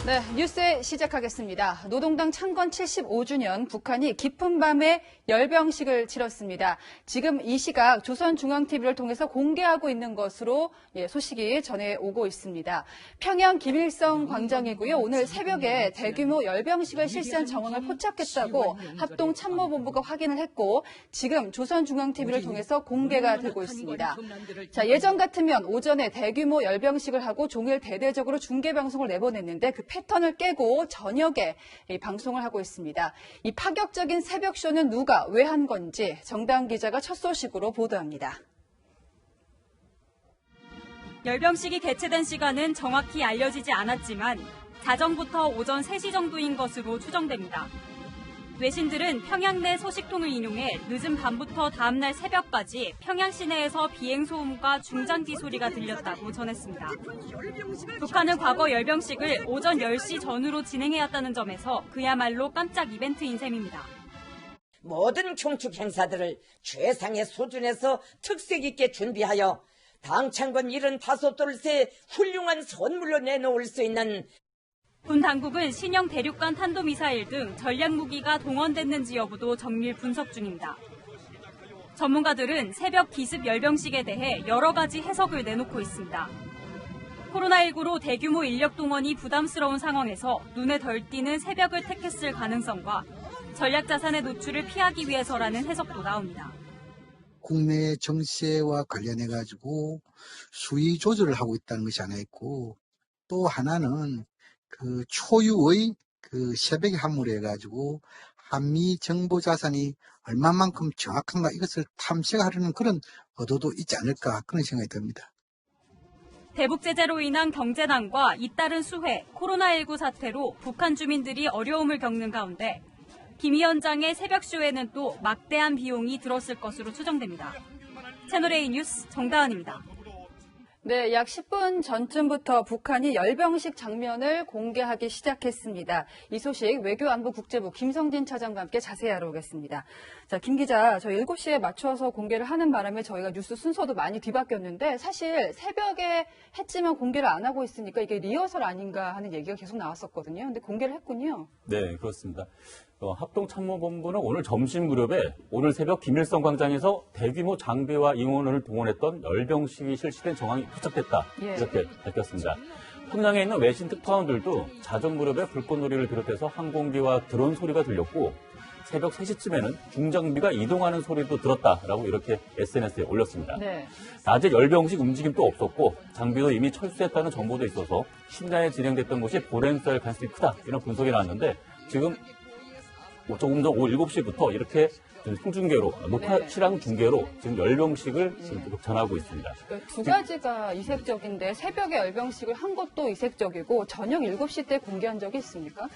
네, 뉴스 시작하겠습니다. 노동당 창건 75주년 북한이 깊은 밤에 열병식을 치렀습니다. 지금 이 시각 조선중앙TV를 통해서 공개하고 있는 것으로 소식이 전해오고 있습니다. 평양 김일성 광장이고요. 오늘 새벽에 대규모 열병식을 실시한 정황을 포착했다고 합동참모본부가 확인을 했고 지금 조선중앙TV를 통해서 공개가 되고 있습니다. 자, 예전 같으면 오전에 대규모 열병식을 하고 종일 대대적으로 중계방송을 내보냈는데 그 패턴을 깨고 저녁에 방송을 하고 있습니다. 이 파격적인 새벽쇼는 누가 왜 한 건지 정다은 기자가 첫 소식으로 보도합니다. 열병식이 개최된 시간은 정확히 알려지지 않았지만 자정부터 오전 3시 정도인 것으로 추정됩니다. 외신들은 평양 내 소식통을 인용해 늦은 밤부터 다음날 새벽까지 평양 시내에서 비행 소음과 중장기 소리가 들렸다고 전했습니다. 북한은 과거 열병식을 오전 10시 전후로 진행해왔다는 점에서 그야말로 깜짝 이벤트인 셈입니다. 모든 총축 행사들을 최상의 수준에서 특색 있게 준비하여 당 창건 75돌새 훌륭한 선물로 내놓을 수 있는 군 당국은 신형 대륙간 탄도미사일 등 전략무기가 동원됐는지 여부도 정밀 분석 중입니다. 전문가들은 새벽 기습 열병식에 대해 여러 가지 해석을 내놓고 있습니다. 코로나19로 대규모 인력 동원이 부담스러운 상황에서 눈에 덜 띄는 새벽을 택했을 가능성과 전략 자산의 노출을 피하기 위해서라는 해석도 나옵니다. 국내 정세와 관련해가지고 수위 조절을 하고 있다는 것이 하나 있고 또 하나는 그 초유의 그 새벽에 함몰해가지고 한미 정보 자산이 얼마만큼 정확한가 이것을 탐색하려는 그런 의도도 있지 않을까 그런 생각이 듭니다. 대북 제재로 인한 경제난과 잇따른 수해, 코로나19 사태로 북한 주민들이 어려움을 겪는 가운데 김 위원장의 새벽쇼에는 또 막대한 비용이 들었을 것으로 추정됩니다. 채널A 뉴스 정다은입니다. 네, 약 10분 전쯤부터 북한이 열병식 장면을 공개하기 시작했습니다. 이 소식 외교안보국제부 김성진 차장과 함께 자세히 알아보겠습니다. 자, 김 기자, 저희 7시에 맞춰서 공개를 하는 바람에 저희가 뉴스 순서도 많이 뒤바뀌었는데 사실 새벽에 했지만 공개를 안 하고 있으니까 이게 리허설 아닌가 하는 얘기가 계속 나왔었거든요. 근데 공개를 했군요. 네, 그렇습니다. 합동참모본부는 오늘 점심 무렵에 오늘 새벽 김일성 광장에서 대규모 장비와 인원을 동원했던 열병식이 실시된 정황이 포착됐다. 이렇게 밝혔습니다. 평양에 있는 외신 특파원들도 자정 무렵에 불꽃놀이를 비롯해서 항공기와 드론 소리가 들렸고 새벽 3시쯤에는 중장비가 이동하는 소리도 들었다라고 이렇게 SNS에 올렸습니다. 네. 낮에 열병식 움직임도 없었고 장비도 이미 철수했다는 정보도 있어서 심야에 진행됐던 것이 보랜쌀 가능성이 크다 이런 분석이 나왔는데 지금 조금 전 오후 7시부터 이렇게 생중계로, 녹화 실황 중계로 지금 열병식을 지금 계속 전하고 있습니다. 그러니까 두 가지가 이색적인데 새벽에 열병식을 한 것도 이색적이고 저녁 7시 때 공개한 적이 있습니까?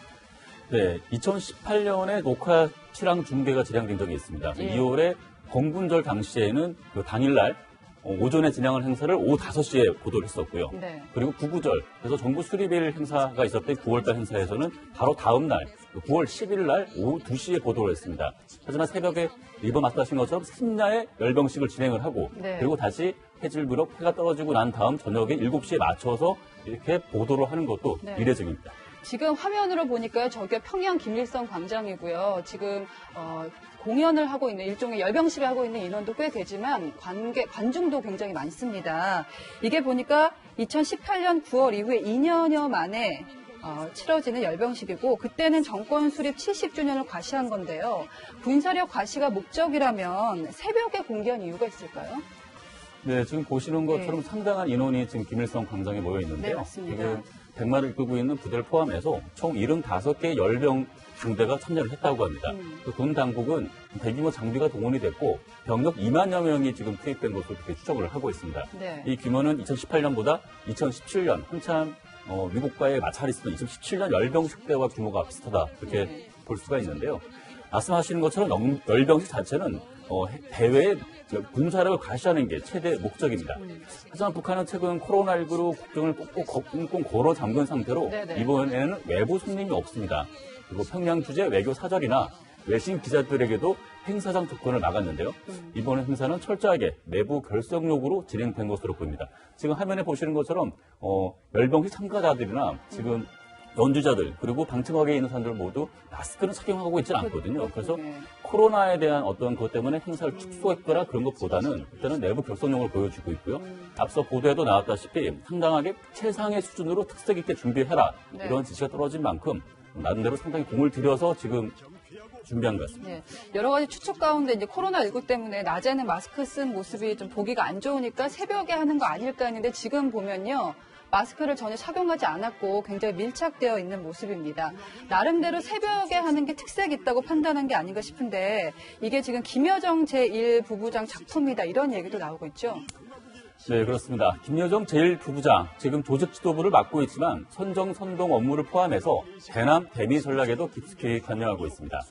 네, 2018년에 녹화 실황 중계가 진행된 적이 있습니다. 2월에 건군절 당시에는 그 당일날 오전에 진행한 행사를 오후 5시에 보도를 했었고요. 네. 그리고 구구절, 그래서 정부 수립일 행사가 있었던 9월달 행사에서는 바로 다음 날, 9월 10일 날 오후 2시에 보도를 했습니다. 하지만 새벽에 이번 말씀하신 것처럼 심야에 열병식을 진행을 하고 그리고 다시 해질 무렵 해가 떨어지고 난 다음 저녁에 7시에 맞춰서 이렇게 보도를 하는 것도 이례적입니다. 지금 화면으로 보니까요, 저게 평양 김일성 광장이고요. 지금 공연을 하고 있는 일종의 열병식을 하고 있는 인원도 꽤 되지만 관중도 굉장히 많습니다. 이게 보니까 2018년 9월 이후에 2년여 만에 치러지는 열병식이고 그때는 정권 수립 70주년을 과시한 건데요. 군사력 과시가 목적이라면 새벽에 공개한 이유가 있을까요? 네, 지금 보시는 것처럼 상당한 인원이 지금 김일성 광장에 모여 있는데요. 네, 맞습니다. 지금 백마를 이끌고 있는 부대를 포함해서 총 75개의 열병 중대가 참여를 했다고 합니다. 군 당국은 대규모 장비가 동원이 됐고 병력 2만여 명이 지금 투입된 것으로 그렇게 추정을 하고 있습니다. 네. 이 규모는 2018년보다 2017년 한참 미국과의 마찰이 있었던 2017년 열병식 때와 규모가 비슷하다 그렇게 볼 수가 있는데요. 말씀하시는 것처럼 열병식 자체는 대외에 군사력을 과시하는 게 최대 목적입니다. 하지만 북한은 최근 코로나19로 국경을 꽁꽁 걸어 잠근 상태로 이번에는 외부 손님이 없습니다. 그리고 평양 주재 외교 사절이나 외신 기자들에게도 행사장 접근을 막았는데요. 이번 행사는 철저하게 내부 결속력으로 진행된 것으로 보입니다. 지금 화면에 보시는 것처럼 열병식 참가자들이나 지금 연주자들 그리고 방청석에 있는 사람들 모두 마스크는 착용하고 있지는 않거든요. 그래서 네. 코로나에 대한 어떤 것 때문에 행사를 축소했거나 그런 것보다는 일단은 내부 결속력을 보여주고 있고요. 앞서 보도에도 나왔다시피 상당하게 최상의 수준으로 특색 있게 준비해라 네. 이런 지시가 떨어진 만큼 나름대로 상당히 공을 들여서 지금 준비한 것 같습니다. 예, 여러 가지 추측 가운데 이제 코로나19 때문에 낮에는 마스크 쓴 모습이 좀 보기가 안 좋으니까 새벽에 하는 거 아닐까 했는데 지금 보면요. 마스크를 전혀 착용하지 않았고 굉장히 밀착되어 있는 모습입니다. 나름대로 새벽에 하는 게 특색이 있다고 판단한 게 아닌가 싶은데 이게 지금 김여정 제1부부장 작품이다 이런 얘기도 나오고 있죠. 네, 그렇습니다. 김여정 제1부부장, 지금 조직 지도부를 맡고 있지만 선정, 선동 업무를 포함해서 대남, 대미 전략에도 깊숙이 관여하고 있습니다.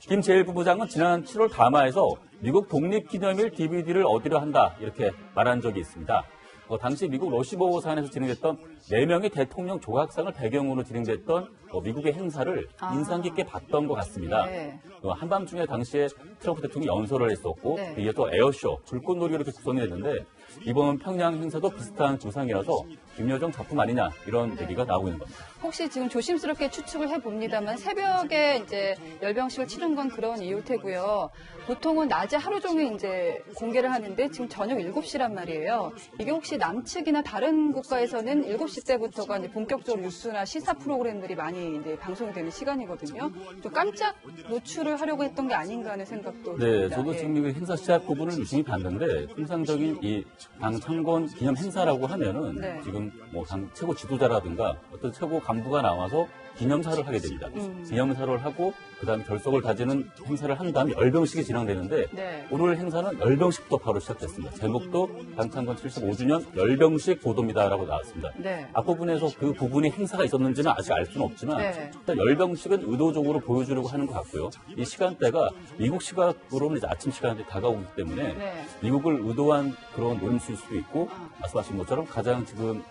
김 제1부부장은 지난 7월 담화에서 미국 독립기념일 DVD를 얻으려 한다 이렇게 말한 적이 있습니다. 당시 미국 러시보호산에서 진행됐던 4명의 대통령 조각상을 배경으로 진행됐던 미국의 행사를 인상 깊게 봤던 것 같습니다. 네. 한밤중에 당시에 트럼프 대통령이 연설을 했었고 네. 이에 또 에어쇼, 불꽃놀이로 이렇게 구성이 됐는데 이번 평양 행사도 비슷한 구상이라서 김여정 작품 아니냐 이런 얘기가 나오고 있는 겁니다. 혹시 지금 조심스럽게 추측을 해봅니다만 새벽에 이제 열병식을 치른 건 그런 이유일 테고요. 보통은 낮에 하루 종일 이제 공개를 하는데 지금 저녁 7시란 말이에요. 이게 혹시 남측이나 다른 국가에서는 7시 때부터가 이제 본격적으로 뉴스나 시사 프로그램들이 많이 이제 방송되는 시간이거든요. 좀 깜짝 노출을 하려고 했던 게 아닌가 하는 생각도 네, 듭니다. 저도 예. 지금 이 행사 시작 부분을 유심히 봤는데 통상적인 이 당 창건 기념 행사라고 하면은 네. 지금 뭐 당 최고 지도자라든가 어떤 최고 간부가 나와서 기념사를 하게 됩니다. 기념사를 하고 그다음에 결석을 다지는 행사를 한 다음에 열병식이 진행되는데 네. 오늘 행사는 열병식부터 바로 시작됐습니다. 제목도 당 창건 75주년 열병식 보도입니다라고 나왔습니다. 네. 앞부분에서 그 부분이 행사가 있었는지는 아직 알 수는 없지만 네. 일단 열병식은 의도적으로 보여주려고 하는 것 같고요. 이 시간대가 미국 시각으로는 이제 아침 시간에 다가오기 때문에 네. 미국을 의도한 그런 노림수일 수도 있고 말씀하신 것처럼 가장 지금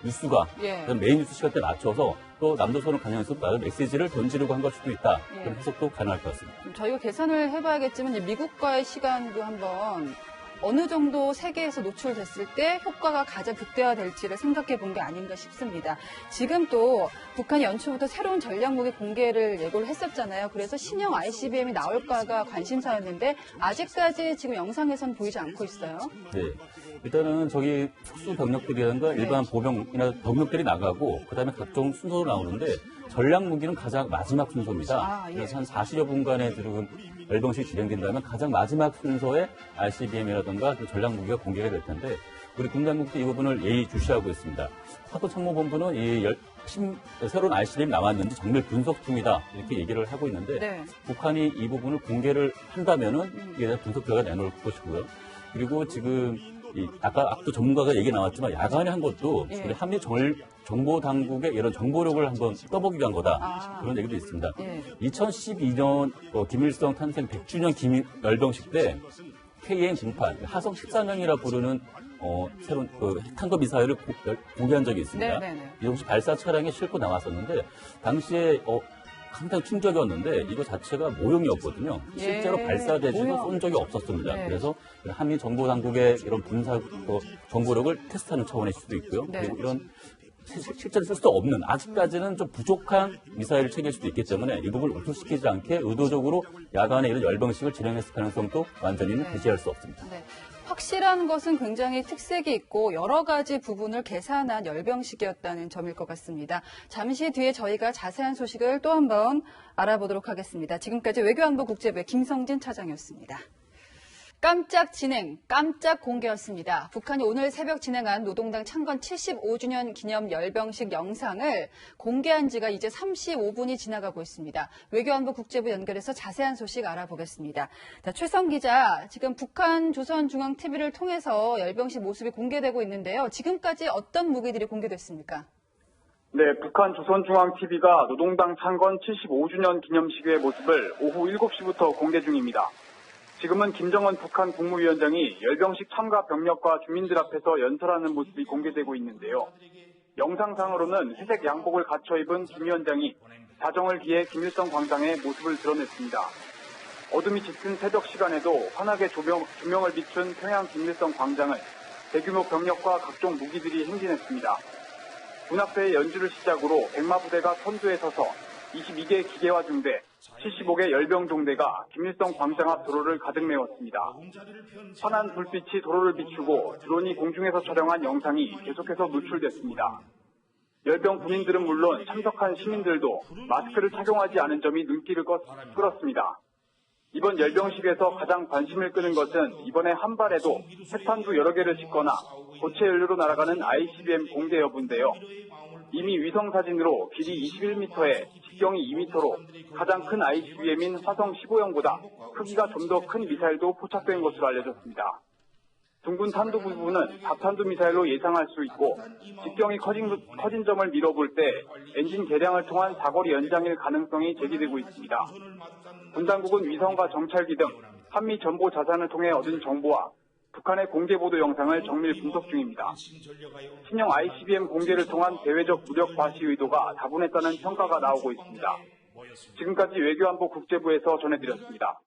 뉴스가 예. 메인 뉴스 시간대에 맞춰서 또 남조선을 관여해서 나름 메시지를 던지려고 한 걸 수도 있다. 예. 그런 해석도 가능할 것 같습니다. 저희가 계산을 해봐야겠지만 이제 미국과의 시간도 한번 어느 정도 세계에서 노출됐을 때 효과가 가장 극대화될지를 생각해 본 게 아닌가 싶습니다. 지금 또 북한이 연초부터 새로운 전략무기 공개를 예고를 했었잖아요. 그래서 신형 ICBM이 나올까가 관심사였는데 아직까지 지금 영상에선 보이지 않고 있어요. 네. 일단은 저기 특수 병력들이라든가 일반 보병이나 병력들이 나가고 그다음에 각종 순서로 나오는데 전략 무기는 가장 마지막 순서입니다. 예. 그래서 한 40여 분간의 지금 열병식이 진행된다면 가장 마지막 순서에 ICBM이라든가 그 전략 무기가 공개가 될 텐데 우리 군당국도 이 부분을 예의주시하고 있습니다. 사도참모본부는 새로운 ICBM 나왔는지 정밀 분석 중이다 이렇게 얘기를 하고 있는데 네. 북한이 이 부분을 공개를 한다면은 이에 대한 분석 결과 내놓을 것이고요. 그리고 지금 아까 앞도 전문가가 얘기 나왔지만 야간에 한 것도 예. 우리 한미 정보 당국의 이런 정보력을 한번 떠보기 위한 거다. 그런 얘기도 있습니다. 예. 2012년 김일성 탄생 100주년 열병식 때 KN-08 하성 14명이라 부르는 새로운 핵탄도 미사일을 공개한 적이 있습니다. 네네네. 이 혹시 발사 차량에 싣고 나왔었는데 당시에 상당히 충격이었는데 이거 자체가 모형이었거든요. 실제로 예, 발사되지도 모형. 쏜 적이 없었습니다. 네. 그래서 한미 정보 당국의 이런 분사 정보력을 테스트하는 차원일 수도 있고요. 네. 그리고 이런 실제로 쓸 수 없는 아직까지는 좀 부족한 미사일 체계일 수도 있기 때문에 이 부분을 우출시키지 않게 의도적으로 야간에 이런 열병식을 진행했을 가능성도 완전히는 배제할 수 없습니다. 네. 확실한 것은 굉장히 특색이 있고 여러 가지 부분을 계산한 열병식이었다는 점일 것 같습니다. 잠시 뒤에 저희가 자세한 소식을 또 한번 알아보도록 하겠습니다. 지금까지 외교안보 국제부의 김성진 차장이었습니다. 깜짝 진행, 깜짝 공개였습니다. 북한이 오늘 새벽 진행한 노동당 창건 75주년 기념 열병식 영상을 공개한 지가 이제 35분이 지나가고 있습니다. 외교안보 국제부 연결해서 자세한 소식 알아보겠습니다. 자, 최성 기자, 지금 북한 조선중앙TV를 통해서 열병식 모습이 공개되고 있는데요. 지금까지 어떤 무기들이 공개됐습니까? 네, 북한 조선중앙TV가 노동당 창건 75주년 기념식의 모습을 오후 7시부터 공개 중입니다. 지금은 김정은 북한 국무위원장이 열병식 참가 병력과 주민들 앞에서 연설하는 모습이 공개되고 있는데요. 영상상으로는 회색 양복을 갖춰 입은 김 위원장이 자정을 기해 김일성 광장에 모습을 드러냈습니다. 어둠이 짙은 새벽 시간에도 환하게 조명을 비춘 평양 김일성 광장을 대규모 병력과 각종 무기들이 행진했습니다. 군악대의 연주를 시작으로 백마부대가 선두에 서서 22개 기계화 중대, 75개 열병 종대가 김일성 광장 앞 도로를 가득 메웠습니다. 환한 불빛이 도로를 비추고 드론이 공중에서 촬영한 영상이 계속해서 노출됐습니다. 열병 군인들은 물론 참석한 시민들도 마스크를 착용하지 않은 점이 눈길을 끌었습니다. 이번 열병식에서 가장 관심을 끄는 것은 이번에 한 발에도 핵탄두 여러 개를 싣거나 고체 연료로 날아가는 ICBM 공개 여부인데요. 이미 위성 사진으로 길이 21m에 직경이 2m로 가장 큰 ICBM인 화성 15형보다 크기가 좀 더 큰 미사일도 포착된 것으로 알려졌습니다. 둥근 탄두 부분은 다탄두 미사일로 예상할 수 있고 직경이 커진 점을 미뤄볼 때 엔진 개량을 통한 사거리 연장일 가능성이 제기되고 있습니다. 군 당국은 위성과 정찰기 등 한미 정보 자산을 통해 얻은 정보와 북한의 공개 보도 영상을 정밀 분석 중입니다. 신형 ICBM 공개를 통한 대외적 무력 과시 의도가 다분했다는 평가가 나오고 있습니다. 지금까지 외교안보 국제부에서 전해드렸습니다.